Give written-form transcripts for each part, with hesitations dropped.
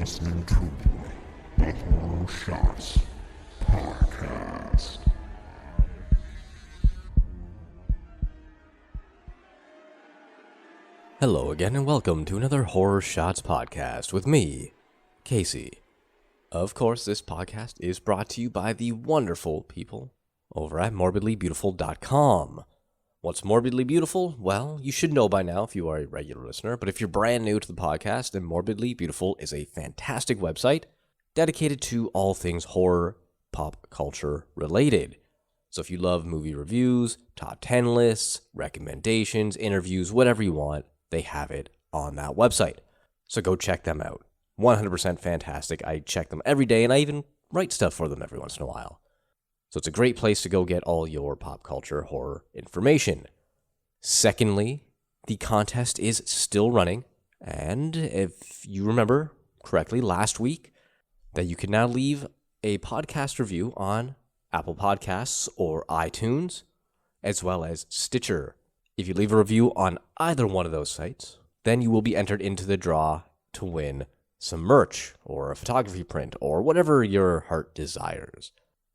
listening to the Horror Shots Podcast. Hello again and welcome to another Horror Shots Podcast with me, Casey. Of course, this podcast is brought to you by the wonderful people over at morbidlybeautiful.com. What's Morbidly Beautiful? Well, you should know by now if you are a regular listener, but if you're brand new to the podcast, then Morbidly Beautiful is a fantastic website dedicated to all things horror, pop culture related. So if you love movie reviews, top 10 lists, recommendations, interviews, whatever you want, they have it on that website. So go check them out. 100% fantastic. I check them every day, and I even write stuff for them every once in a while. So it's a great place to go get all your pop culture horror information. Secondly, the contest is still running. And if you remember correctly last week, that you can now leave a podcast review on Apple Podcasts or iTunes, as well as Stitcher. If you leave a review on either one of those sites, then you will be entered into the draw to win some merch or a photography print or whatever your heart desires.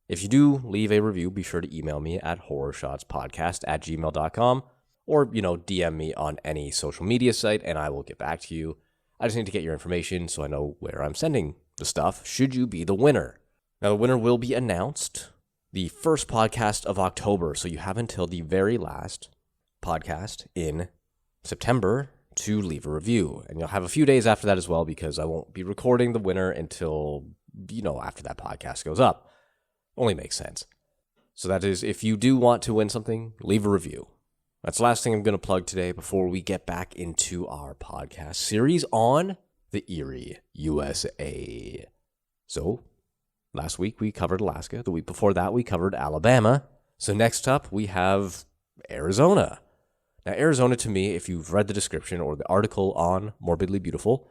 If you do leave a review, be sure to email me at horrorshotspodcast@gmail.com or, DM me on any social media site and I will get back to you. I just need to get your information so I know where I'm sending the stuff should you be the winner. Now, the winner will be announced the first podcast of October, so you have until the very last podcast in September to leave a review. And you'll have a few days after that as well because I won't be recording the winner until, after that podcast goes up. Only makes sense. So that is, if you do want to win something, leave a review. That's the last thing I'm going to plug today before we get back into our podcast series on the Erie, USA. So, last week we covered Alaska. The week before that we covered Alabama. So next up we have Arizona. Now, Arizona, to me, if you've read the description or the article on Morbidly Beautiful,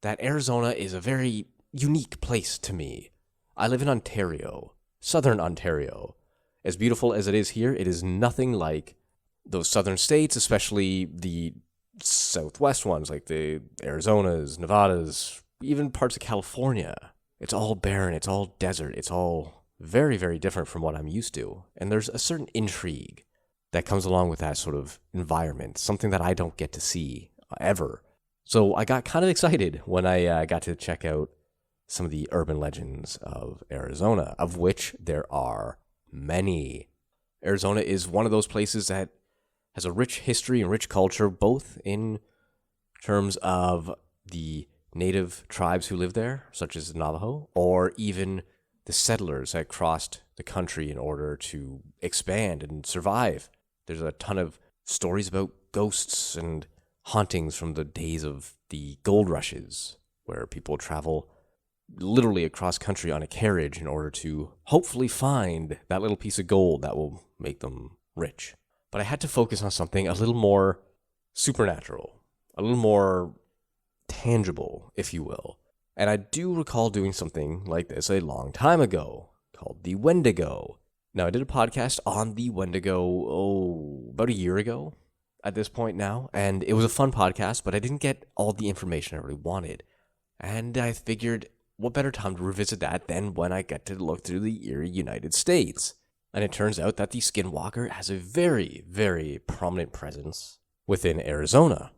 that Arizona is a very unique place to me. I live in Ontario, southern Ontario. As beautiful as it is here, it is nothing like those southern states, especially the southwest ones, like the Arizonas, Nevadas, even parts of California. It's all barren, it's all desert, it's all very, very different from what I'm used to. And there's a certain intrigue that comes along with that sort of environment, something that I don't get to see ever. So I got kind of excited when I got to check out some of the urban legends of Arizona, of which there are many. Arizona is one of those places that has a rich history and rich culture, both in terms of the native tribes who live there, such as the Navajo, or even the settlers that crossed the country in order to expand and survive. There's a ton of stories about ghosts and hauntings from the days of the gold rushes, where people travel literally across country on a carriage in order to hopefully find that little piece of gold that will make them rich. But I had to focus on something a little more supernatural, a little more tangible, if you will. And I do recall doing something like this a long time ago, called the Wendigo. Now, I did a podcast on the Wendigo, about a year ago at this point now, and it was a fun podcast, but I didn't get all the information I really wanted. And I figured, what better time to revisit that than when I get to look through the Erie, United States? And it turns out that the Skinwalker has a very, very prominent presence within Arizona.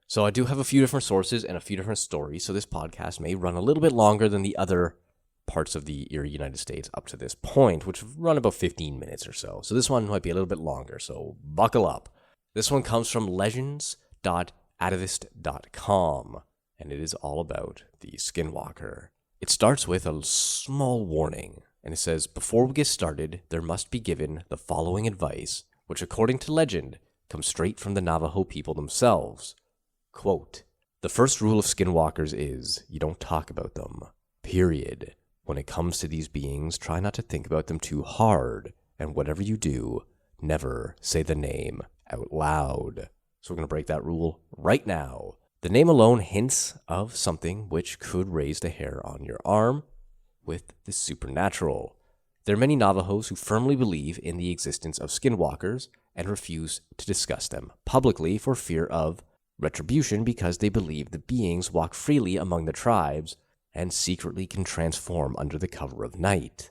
So I do have a few different sources and a few different stories, so this podcast may run a little bit longer than the other parts of the Erie, United States up to this point, which run about 15 minutes or so. So this one might be a little bit longer, so buckle up. This one comes from legends.atavist.com, and it is all about the Skinwalker. It starts with a small warning, and it says, before we get started, there must be given the following advice, which according to legend, comes straight from the Navajo people themselves. Quote, the first rule of Skinwalkers is, you don't talk about them. Period. When it comes to these beings, try not to think about them too hard, and whatever you do, never say the name out loud. So we're going to break that rule right now. The name alone hints of something which could raise the hair on your arm with the supernatural. There are many Navajos who firmly believe in the existence of Skinwalkers and refuse to discuss them publicly for fear of retribution because they believe the beings walk freely among the tribes and secretly can transform under the cover of night.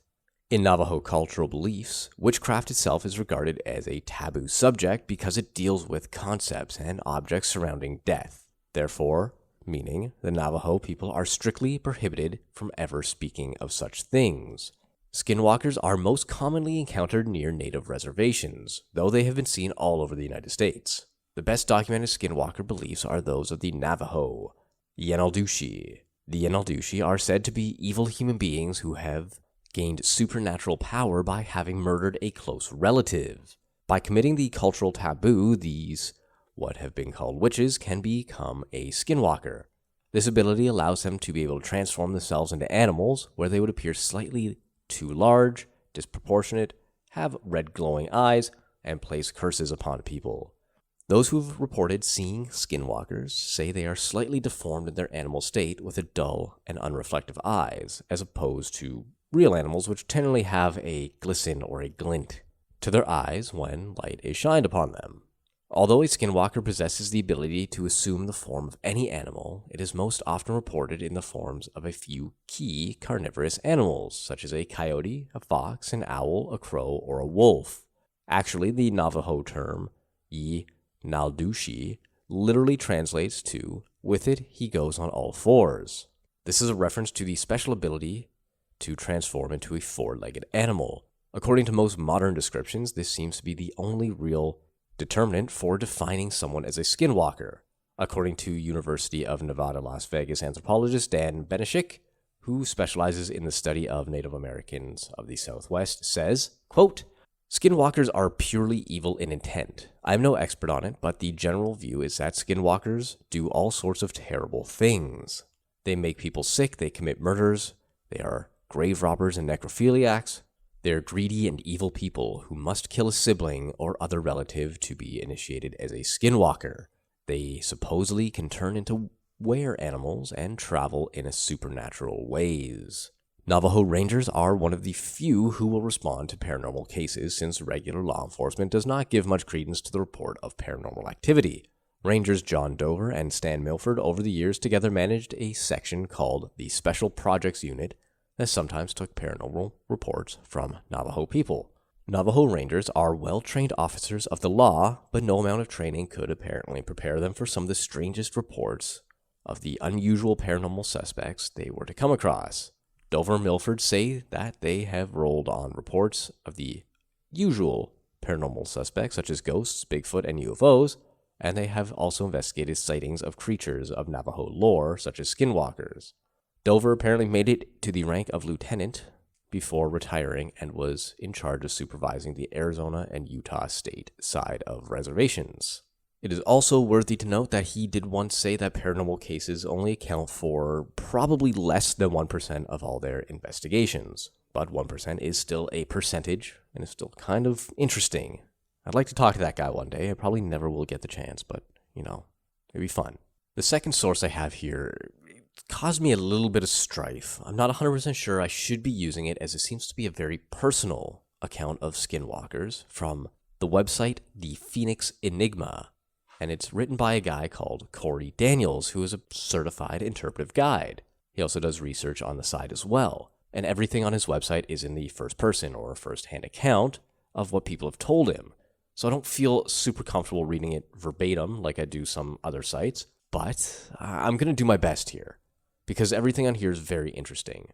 In Navajo cultural beliefs, witchcraft itself is regarded as a taboo subject because it deals with concepts and objects surrounding death. Therefore, meaning the Navajo people are strictly prohibited from ever speaking of such things. Skinwalkers are most commonly encountered near native reservations, though they have been seen all over the United States. The best documented skinwalker beliefs are those of the Navajo, Yenaldushi. The Yenaldushi are said to be evil human beings who have gained supernatural power by having murdered a close relative. By committing the cultural taboo, these, what have been called witches, can become a skinwalker. This ability allows them to be able to transform themselves into animals where they would appear slightly too large, disproportionate, have red glowing eyes, and place curses upon people. Those who've reported seeing skinwalkers say they are slightly deformed in their animal state with a dull and unreflective eyes, as opposed to real animals which generally have a glisten or a glint to their eyes when light is shined upon them. Although a skinwalker possesses the ability to assume the form of any animal, it is most often reported in the forms of a few key carnivorous animals, such as a coyote, a fox, an owl, a crow, or a wolf. Actually, the Navajo term, Yi Naldushi, literally translates to, with it he goes on all fours. This is a reference to the special ability to transform into a four-legged animal. According to most modern descriptions, this seems to be the only real determinant for defining someone as a skinwalker. According to University of Nevada, Las Vegas anthropologist Dan Benishik, who specializes in the study of Native Americans of the Southwest, says, quote, "Skinwalkers are purely evil in intent. I am no expert on it, but the general view is that skinwalkers do all sorts of terrible things. They make people sick, they commit murders, they are grave robbers and necrophiliacs. They're greedy and evil people who must kill a sibling or other relative to be initiated as a skinwalker. They supposedly can turn into were animals and travel in a supernatural ways." Navajo Rangers are one of the few who will respond to paranormal cases since regular law enforcement does not give much credence to the report of paranormal activity. Rangers John Dover and Stan Milford over the years together managed a section called the Special Projects Unit that sometimes took paranormal reports from Navajo people. Navajo Rangers are well-trained officers of the law, but no amount of training could apparently prepare them for some of the strangest reports of the unusual paranormal suspects they were to come across. Dover and Milford say that they have rolled on reports of the usual paranormal suspects such as ghosts, Bigfoot, and UFOs, and they have also investigated sightings of creatures of Navajo lore such as skinwalkers. Dover apparently made it to the rank of lieutenant before retiring and was in charge of supervising the Arizona and Utah state side of reservations. It is also worthy to note that he did once say that paranormal cases only account for probably less than 1% of all their investigations, but 1% is still a percentage and is still kind of interesting. I'd like to talk to that guy one day. I probably never will get the chance, but, it'd be fun. The second source I have here caused me a little bit of strife. I'm not 100% sure I should be using it as it seems to be a very personal account of skinwalkers from the website The Phoenix Enigma, and it's written by a guy called Corey Daniels, who is a certified interpretive guide. He also does research on the side as well, and everything on his website is in the first person or first-hand account of what people have told him. So I don't feel super comfortable reading it verbatim like I do some other sites, but I'm going to do my best here because everything on here is very interesting.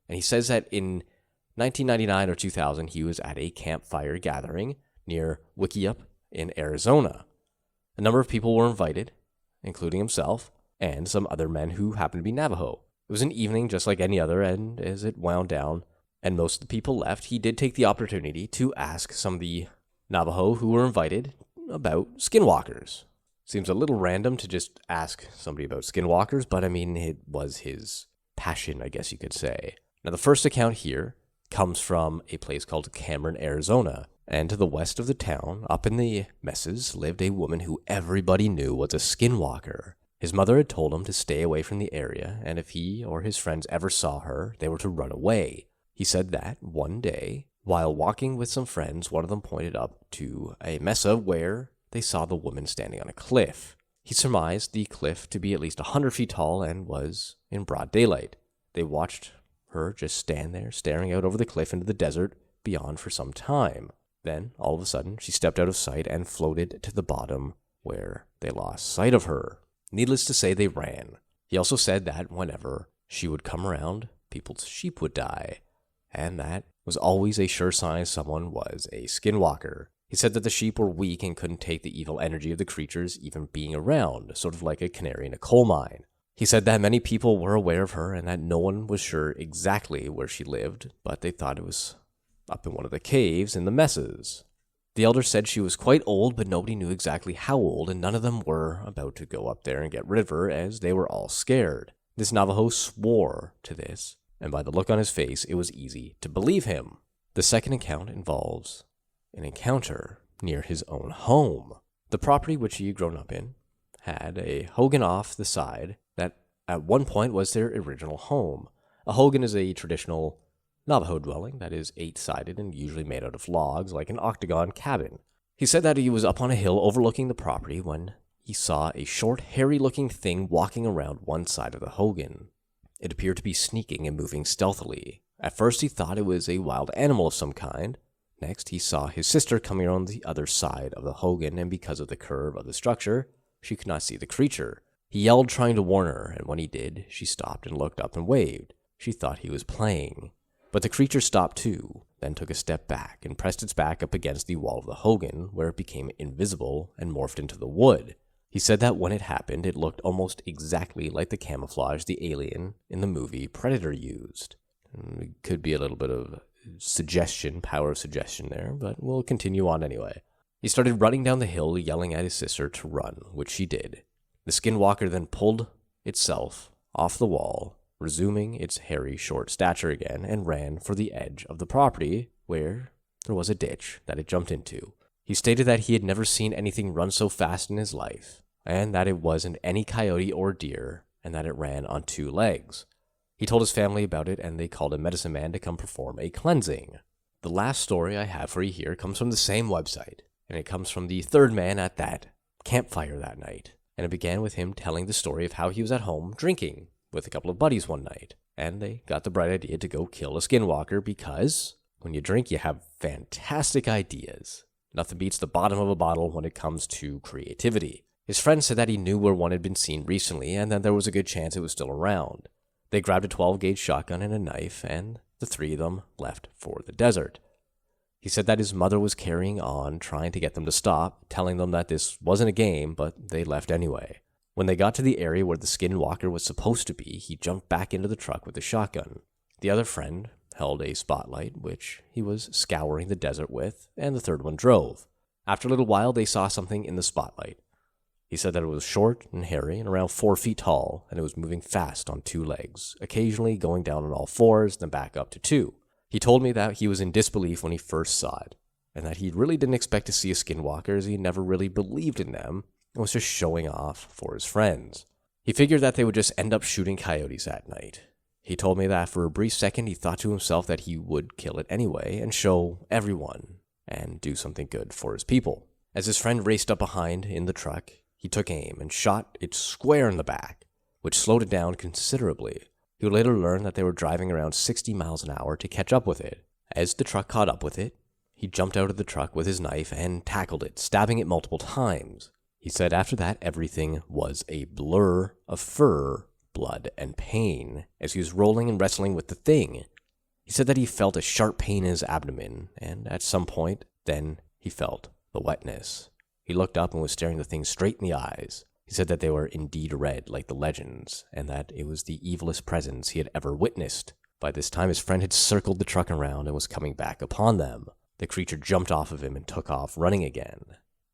And he says that in 1999 or 2000, he was at a campfire gathering near Wickiup in Arizona. A number of people were invited, including himself and some other men who happened to be Navajo. It was an evening just like any other, and as it wound down and most of the people left, he did take the opportunity to ask some of the Navajo who were invited about skinwalkers. Seems a little random to just ask somebody about skinwalkers, but it was his passion, I guess you could say. Now, the first account here comes from a place called Cameron, Arizona, and to the west of the town, up in the mesas, lived a woman who everybody knew was a skinwalker. His mother had told him to stay away from the area, and if he or his friends ever saw her, they were to run away. He said that one day, while walking with some friends, one of them pointed up to a mesa where they saw the woman standing on a cliff. He surmised the cliff to be at least 100 feet tall and was in broad daylight. they watched her just stand there, staring out over the cliff into the desert beyond for some time. Then, all of a sudden, she stepped out of sight and floated to the bottom, where they lost sight of her. Needless to say, they ran. He also said that whenever she would come around, people's sheep would die, and that was always a sure sign someone was a skinwalker. He said that the sheep were weak and couldn't take the evil energy of the creatures even being around, sort of like a canary in a coal mine. He said that many people were aware of her and that no one was sure exactly where she lived, but they thought it was up in one of the caves in the mesas. The elder said she was quite old, but nobody knew exactly how old, and none of them were about to go up there and get rid of her, as they were all scared. This Navajo swore to this, and by the look on his face, it was easy to believe him. The second account involves an encounter near his own home. The property which he had grown up in had a hogan off the side that at one point was their original home. A hogan is a traditional Navajo dwelling that is 8-sided and usually made out of logs, like an octagon cabin. He said that he was up on a hill overlooking the property when he saw a short, hairy-looking thing walking around one side of the hogan. It appeared to be sneaking and moving stealthily. At first he thought it was a wild animal of some kind. Next he saw his sister coming around the other side of the hogan, and because of the curve of the structure, she could not see the creature. He yelled, trying to warn her, and when he did, she stopped and looked up and waved. She thought he was playing. But the creature stopped too, then took a step back and pressed its back up against the wall of the hogan, where it became invisible and morphed into the wood. He said that when it happened, it looked almost exactly like the camouflage the alien in the movie Predator used. It could be a little bit of suggestion, power of suggestion there, but we'll continue on anyway. He started running down the hill, yelling at his sister to run, which she did. The Skinwalker then pulled itself off the wall, resuming its hairy, short stature again, and ran for the edge of the property, where there was a ditch that it jumped into. He stated that he had never seen anything run so fast in his life, and that it wasn't any coyote or deer, and that it ran on 2 legs. He told his family about it, and they called a medicine man to come perform a cleansing. The last story I have for you here comes from the same website, and it comes from the third man at that campfire that night. And it began with him telling the story of how he was at home drinking with a couple of buddies one night, and they got the bright idea to go kill a skinwalker because when you drink, you have fantastic ideas. Nothing beats the bottom of a bottle when it comes to creativity. His friend said that he knew where one had been seen recently, and that there was a good chance it was still around. They grabbed a 12-gauge shotgun and a knife, and the 3 of them left for the desert. He said that his mother was carrying on, trying to get them to stop, telling them that this wasn't a game, but they left anyway. When they got to the area where the Skinwalker was supposed to be, he jumped back into the truck with the shotgun. The other friend held a spotlight, which he was scouring the desert with, and the third one drove. After a little while, they saw something in the spotlight. He said that it was short and hairy and around 4 feet tall, and it was moving fast on 2 legs, occasionally going down on all 4s, then back up to 2. He told me that he was in disbelief when he first saw it, and that he really didn't expect to see a skinwalker, as he never really believed in them, and was just showing off for his friends. He figured that they would just end up shooting coyotes that night. He told me that for a brief second he thought to himself that he would kill it anyway, and show everyone, and do something good for his people. As his friend raced up behind in the truck, he took aim and shot it square in the back, which slowed it down considerably. He would later learn that they were driving around 60 miles an hour to catch up with it. As the truck caught up with it, he jumped out of the truck with his knife and tackled it, stabbing it multiple times. He said after that, everything was a blur of fur, blood, and pain as he was rolling and wrestling with the thing. He said that he felt a sharp pain in his abdomen, and at some point, then he felt the wetness. He looked up and was staring the thing straight in the eyes. He said that they were indeed red, like the legends, and that it was the evilest presence he had ever witnessed. By this time, his friend had circled the truck around and was coming back upon them. The creature jumped off of him and took off running again.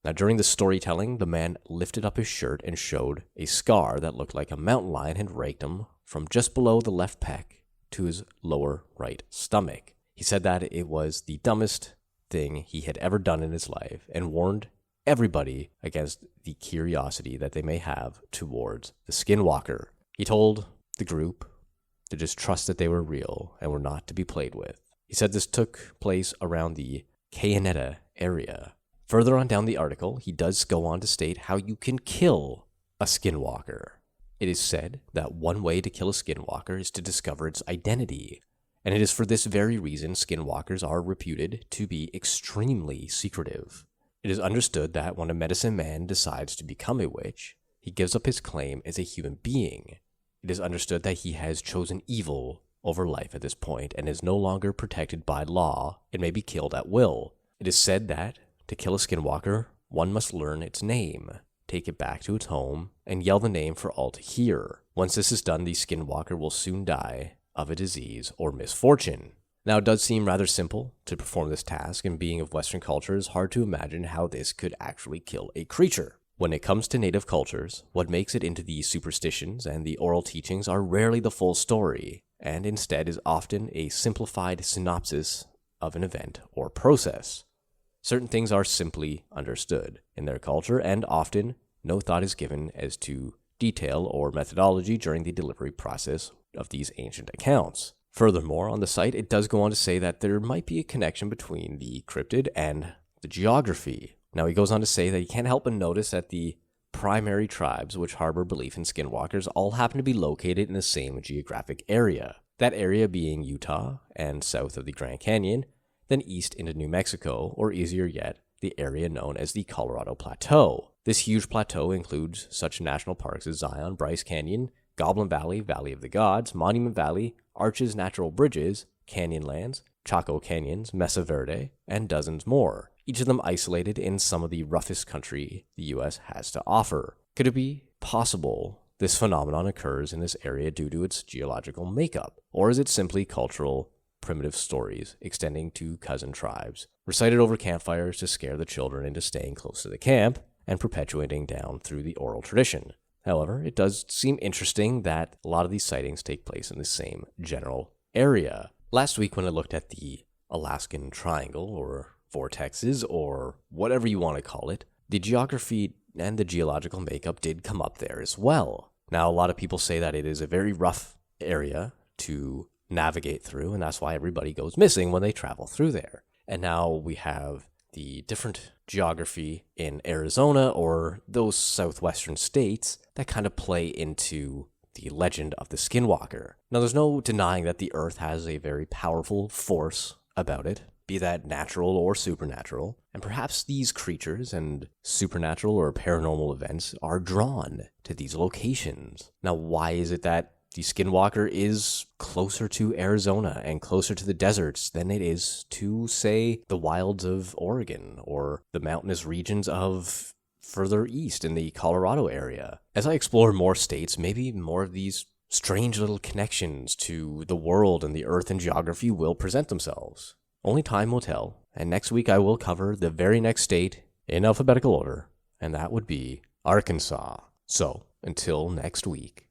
Now, during the storytelling, the man lifted up his shirt and showed a scar that looked like a mountain lion had raked him from just below the left pec to his lower right stomach. He said that it was the dumbest thing he had ever done in his life, and warned everybody against the curiosity that they may have towards the Skinwalker. He told the group to just trust that they were real and were not to be played with. He said this took place around the Cayaneta area. Further on down the article, he does go on to state how you can kill a Skinwalker. It is said that one way to kill a skinwalker is to discover its identity, and it is for this very reason skinwalkers are reputed to be extremely secretive. It is understood that when a medicine man decides to become a witch, he gives up his claim as a human being. It is understood that he has chosen evil over life at this point and is no longer protected by law and may be killed at will. It is said that to kill a skinwalker, one must learn its name, take it back to its home, and yell the name for all to hear. Once this is done, the skinwalker will soon die of a disease or misfortune. Now, it does seem rather simple to perform this task, and being of Western culture, it's hard to imagine how this could actually kill a creature. When it comes to native cultures, what makes it into the superstitions and the oral teachings are rarely the full story, and instead is often a simplified synopsis of an event or process. Certain things are simply understood in their culture, and often no thought is given as to detail or methodology during the delivery process of these ancient accounts. Furthermore, on the site, it does go on to say that there might be a connection between the cryptid and the geography. Now, he goes on to say that you can't help but notice that the primary tribes which harbor belief in skinwalkers all happen to be located in the same geographic area. That area being Utah and south of the Grand Canyon, then east into New Mexico, or easier yet, the area known as the Colorado Plateau. This huge plateau includes such national parks as Zion, Bryce Canyon, Goblin Valley, Valley of the Gods, Monument Valley, Arches Natural Bridges, Canyonlands, Chaco Canyons, Mesa Verde, and dozens more, each of them isolated in some of the roughest country the U.S. has to offer. Could it be possible this phenomenon occurs in this area due to its geological makeup, or is it simply cultural, primitive stories extending to cousin tribes, recited over campfires to scare the children into staying close to the camp, and perpetuating down through the oral tradition? However, it does seem interesting that a lot of these sightings take place in the same general area. Last week when I looked at the Alaskan Triangle, or vortexes, or whatever you want to call it, the geography and the geological makeup did come up there as well. Now, a lot of people say that it is a very rough area to navigate through, and that's why everybody goes missing when they travel through there. And now we have the different geography in Arizona or those southwestern states that kind of play into the legend of the Skinwalker. Now, there's no denying that the Earth has a very powerful force about it, be that natural or supernatural, and perhaps these creatures and supernatural or paranormal events are drawn to these locations. Now, why is it that the Skinwalker is closer to Arizona and closer to the deserts than it is to, say, the wilds of Oregon or the mountainous regions of further east in the Colorado area? As I explore more states, maybe more of these strange little connections to the world and the earth and geography will present themselves. Only time will tell, and next week I will cover the very next state in alphabetical order, and that would be Arkansas. So, until next week.